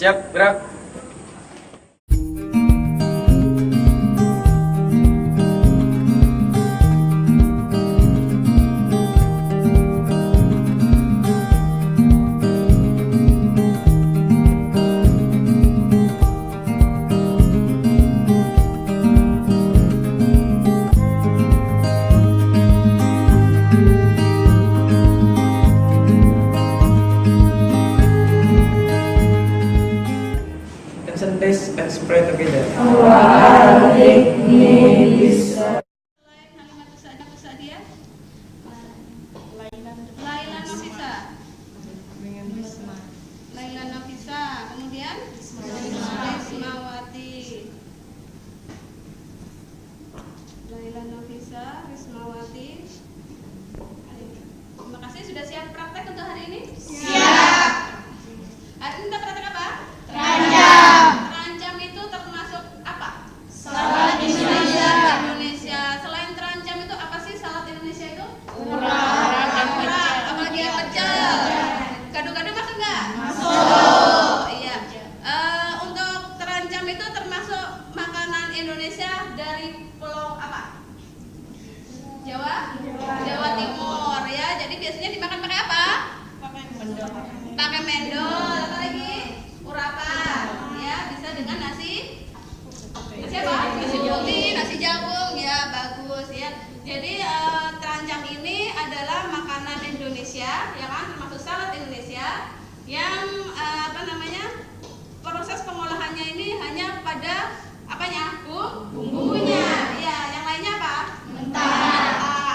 Siap, gerak. Taste and spread together. Laila Nafisa, kemudian Rismawati. Laila Nafisa, Rismawati. Terima kasih, sudah siap praktek untuk hari ini? Siap. Hari ini kita praktek apa? Terancam. Terancam itu termasuk apa? Salat Indonesia. Indonesia. Selain terancam itu apa sih salat Indonesia itu? Urap. Apalagi yang pecel. Gado-gado masuk nggak? Masuk. Iya. Untuk terancam itu termasuk makanan Indonesia dari pulau apa? Jawa? Jawa Timur ya. Jadi biasanya dimakan pakai apa? Pakai mendol. Apa lagi? Urapan. Ya, bisa dengan nasi. Nasi apa? Nasi putih, nasi jagung. Ya, bagus ya. Jadi terancam ini adalah makanan Indonesia, ya kan? Termasuk salad Indonesia yang proses pengolahannya ini hanya pada apanya? Bumbunya. Ya, yang lainnya apa? Mentah.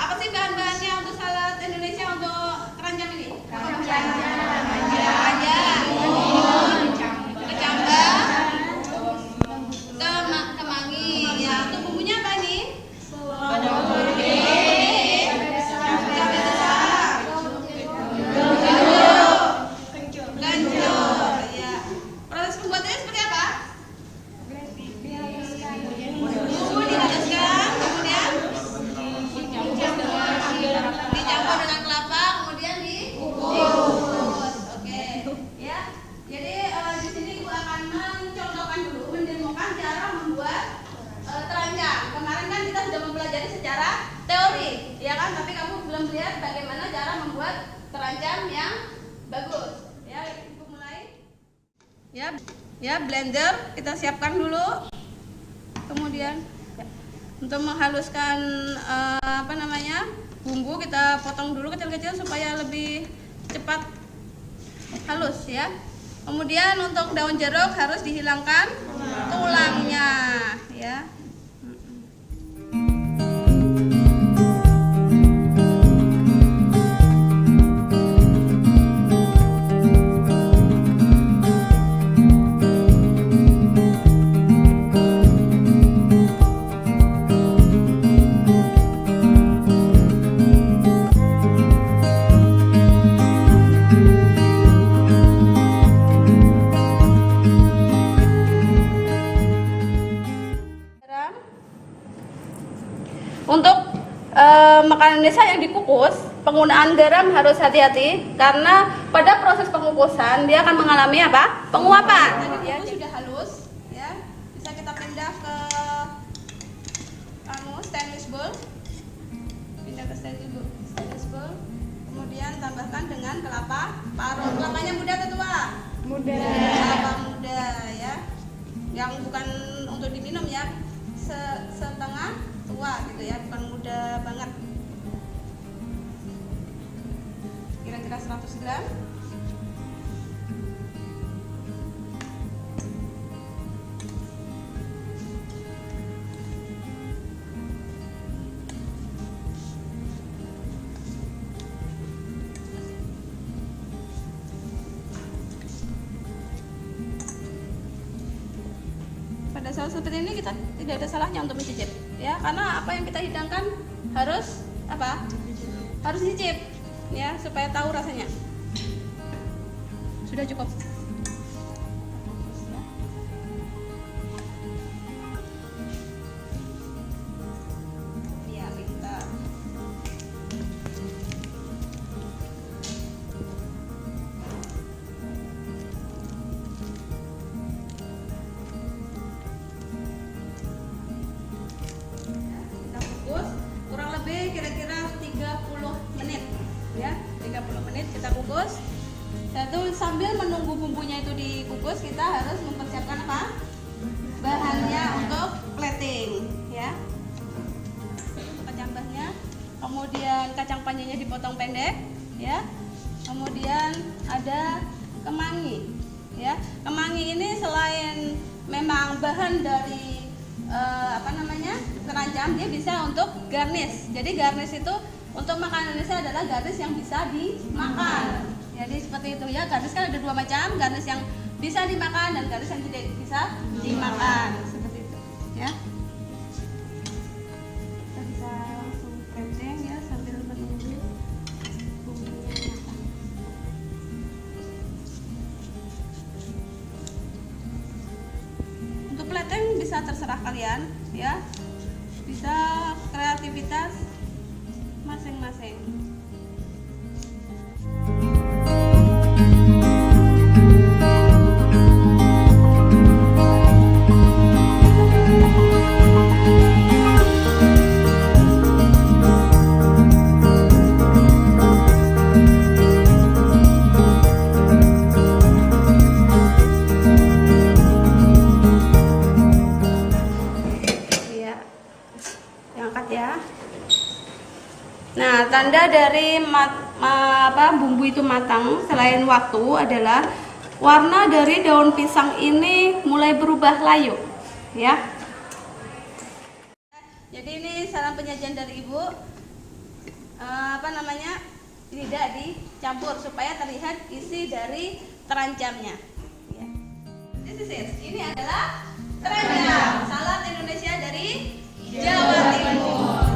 Apa sih bahan-bahannya untuk salad Indonesia untuk terancam ini? Kecambah, kemangi. Ya, untuk bumbunya apa ini? Ganjur. Ya. Proses pembuatannya seperti apa? Bumbu dihaluskan, kemudian dicampur dengan kelapa, kemudian dikukus. Oke, ya. Jadi di sini Ibu akan mencontohkan dulu, mendemokan cara membuat terancam. Kemarin kan kita sudah mempelajari secara teori, ya kan? Tapi kamu belum lihat bagaimana cara membuat terancam yang bagus. Ya, Ibu mulai. Ya, blender kita siapkan dulu. Kemudian untuk menghaluskan bumbu kita potong dulu kecil-kecil supaya lebih cepat halus ya. Kemudian untuk daun jeruk harus dihilangkan tulangnya ya. Untuk makanan Indonesia yang dikukus, penggunaan garam harus hati-hati karena pada proses pengukusan dia akan mengalami apa? Penguapan. Jadi bumbu sudah halus, ya. Bisa kita pindah ke stainless bowl. Pindah ke stainless bowl. Kemudian tambahkan dengan kelapa parut. Kelapanya muda atau tua? Muda. Kelapa muda ya. Yang bukan untuk diminum ya. Setengah tua gitu ya, bukan muda banget. Kira-kira 100 gram. Pada saat seperti ini kita tidak ada salahnya untuk mencicip ya, karena apa yang kita hidangkan harus apa? Harus dicicip ya, supaya tahu rasanya. Sudah cukup. Ya, pintar. kita kukus. Satu, sambil menunggu bumbunya itu dikukus, kita harus mempersiapkan apa? Bahannya untuk plating, ya. Kacang bahnya, kemudian kacang panjangnya dipotong pendek, ya. Kemudian ada kemangi, ya. Kemangi ini selain memang bahan dari keranjang, dia bisa untuk garnish. Jadi garnish itu untuk makanan Indonesia adalah garnish yang bisa dimakan. Jadi seperti itu ya, garnish kan ada dua macam, garnish yang bisa dimakan dan garnish yang tidak bisa dimakan, seperti itu ya. Kita bisa langsung plating ya sambil menunggu bumbunya matang. Untuk plating bisa terserah kalian ya, bisa kreativitas masing-masing. Nah, tanda dari bumbu itu matang selain waktu adalah warna dari daun pisang ini mulai berubah layu, ya. Jadi ini saran penyajian dari Ibu, tidak dicampur supaya terlihat isi dari terancamnya. Ya. Ini adalah terancam, salad Indonesia dari Jawa Timur.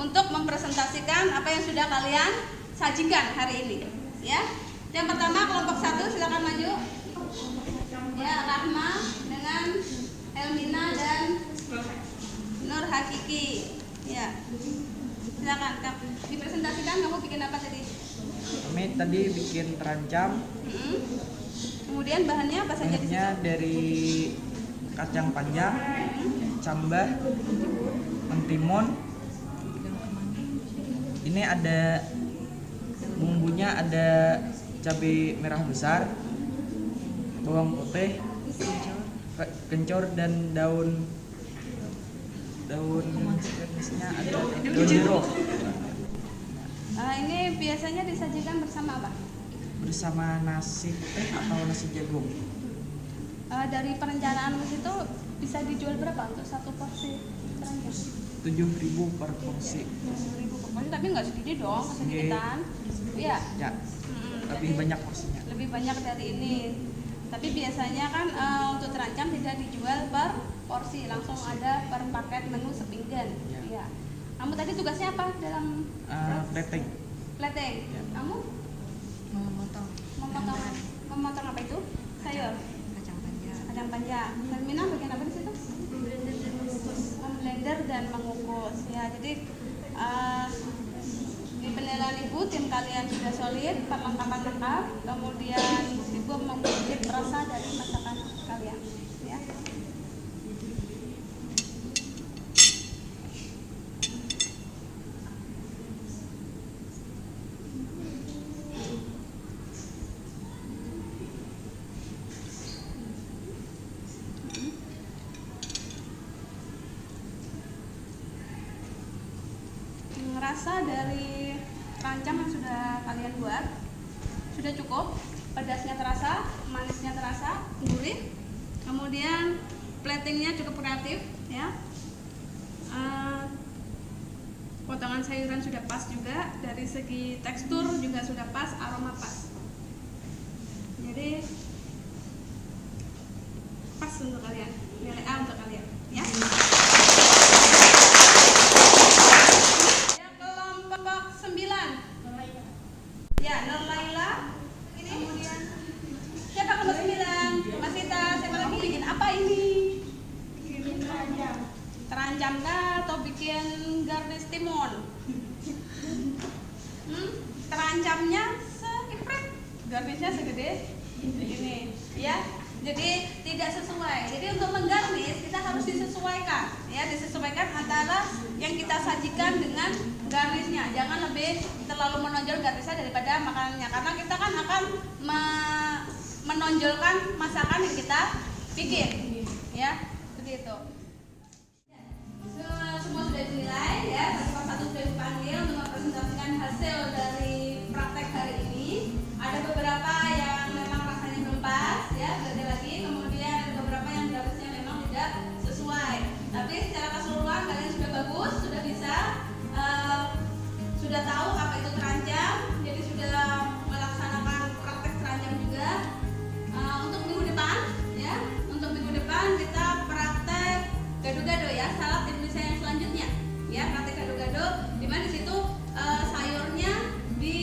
Untuk mempresentasikan apa yang sudah kalian sajikan hari ini, ya. Yang pertama kelompok 1 silakan maju. Ya, Rahma dengan Elmina dan Nur Hakiki. Ya. Silakan dipresentasikan, kamu bikin apa tadi? Kami tadi bikin terancam. Kemudian bahannya apa saja di situ? Dari kacang panjang, cambah, mentimun. Ini ada bumbunya, ada cabai merah besar, bawang putih, kencur dan daun jenisnya ada daun jeruk. Ini biasanya disajikan bersama apa? Bersama nasi teh atau nasi jagung. Dari perencanaan Mas itu bisa dijual berapa untuk satu porsi keranjang? 7.000 per porsi. 7.000 per porsi, tapi nggak segede dong, segitan. Iya. Ya, lebih banyak porsinya. Lebih banyak dari ini. Tapi biasanya kan untuk terancam tidak dijual per porsi, langsung ada per paket menu sepinggan. Iya. Kamu tadi tugasnya apa dalam Plating. plating? Ya. Kamu memotong apa itu? Sayur. Kacang panjang. Dan Mina bagian apa di situ? Memblender dan mengukus. Ya, jadi di penilaian Ibu, tim kalian sudah solid, perlengkapan lengkap, kemudian Ibu mengutip rasa dari masakan kalian. Ya. Rasa dari rancam yang sudah kalian buat sudah cukup, pedasnya terasa, manisnya terasa, gurih, kemudian platingnya cukup kreatif, ya. Potongan sayuran sudah pas juga, dari segi tekstur juga sudah pas, aroma pas. Jadi pas untuk kalian, nilai A untuk kalian, ya. Ya, Nur Laila. Kemudian siapa nomor 9? Mas Ita, siapa lagi? Bikin apa ini? Bikin terancam. Terancam kah atau bikin garnish timun? Terancamnya sekipret, garnishnya segede ini, ya. Jadi tidak sesuai. Jadi untuk menggarnish kita harus disesuaikan, ya, disesuaikan antara yang kita sajikan dengan garnishnya. Jangan lebih terlalu menonjol garnishnya daripada makanannya, karena kita kan akan menonjolkan masakan yang kita bikin, ya, seperti itu. Semua sudah dinilai, ya, satu persatu sudah dipanggil untuk mempresentasikan hasil dari praktek hari ini. Ada beberapa yang memang rasanya belum pas, ya, belajar lagi. Kemudian ada beberapa yang garnishnya memang tidak sesuai. Tapi secara keseluruhan kalian sudah bagus, sudah bisa, sudah tahu apa itu terancam, jadi sudah melaksanakan praktek terancam juga. Untuk minggu depan, ya, untuk minggu depan kita praktek gado-gado, ya, salad Indonesia yang selanjutnya, ya, praktek gado-gado, di mana di situ sayurnya di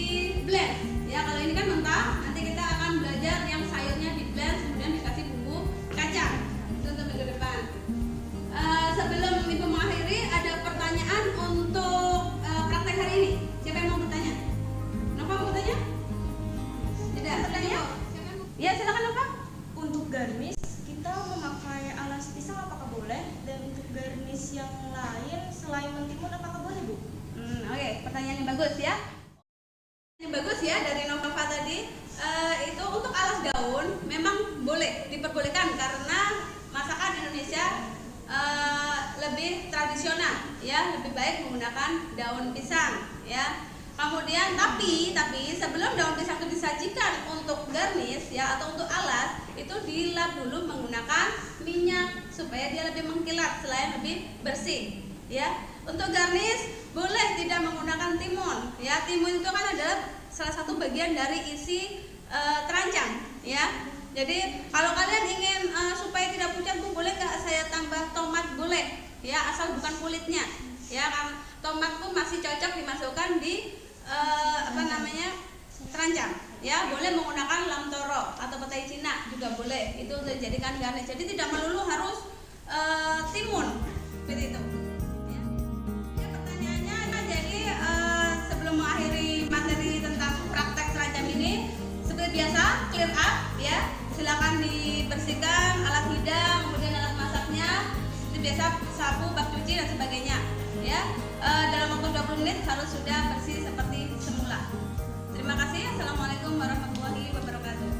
blend, ya. Kalau ini kan mentah, nanti kita akan belajar yang sayurnya di blend kemudian dikasih bumbu kacang. Itu untuk minggu depan. Sebelum Ibu mengakhiri, ada pertanyaan untuk praktek hari ini. Siapa yang mau bertanya? Nova mau bertanya? Tidak bertanya? Ya, silakan Nova. Untuk garnish kita memakai alas pisang apakah boleh, dan untuk garnish yang lain selain mentimun apakah boleh, Bu? Oke, pertanyaan yang bagus, ya. Yang bagus, ya, dari Nova tadi. Itu untuk alas daun memang boleh diperbolehkan karena masakan Indonesia lebih tradisional, ya, lebih baik menggunakan daun pisang, ya. Kemudian tapi sebelum daun pisang itu disajikan untuk garnish, ya, atau untuk alas, itu dilap dulu menggunakan minyak supaya dia lebih mengkilat selain lebih bersih, ya. Untuk garnish boleh tidak menggunakan timun, ya. Timun itu kan adalah salah satu bagian dari isi terancam, ya. Jadi kalau kalian ingin supaya tidak pucat, Bu, boleh nggak saya tambah tomat? Boleh, ya, asal bukan kulitnya, ya. Tomat pun masih cocok dimasukkan di terancam, ya. Boleh menggunakan lam toro atau petai Cina juga boleh, itu untuk dijadikan garnish. Jadi tidak melulu harus timun, seperti itu, ya. Ya, pertanyaannya, jadi sebelum mengakhiri materi tentang praktek terancam ini, seperti biasa clear up, ya. Silakan dibersihkan alat hidang, kemudian alat masaknya, seperti biasa sapu, bak cuci dan sebagainya, ya. Dalam waktu 20 menit harus sudah bersih seperti semula. Terima kasih. Assalamualaikum warahmatullahi wabarakatuh.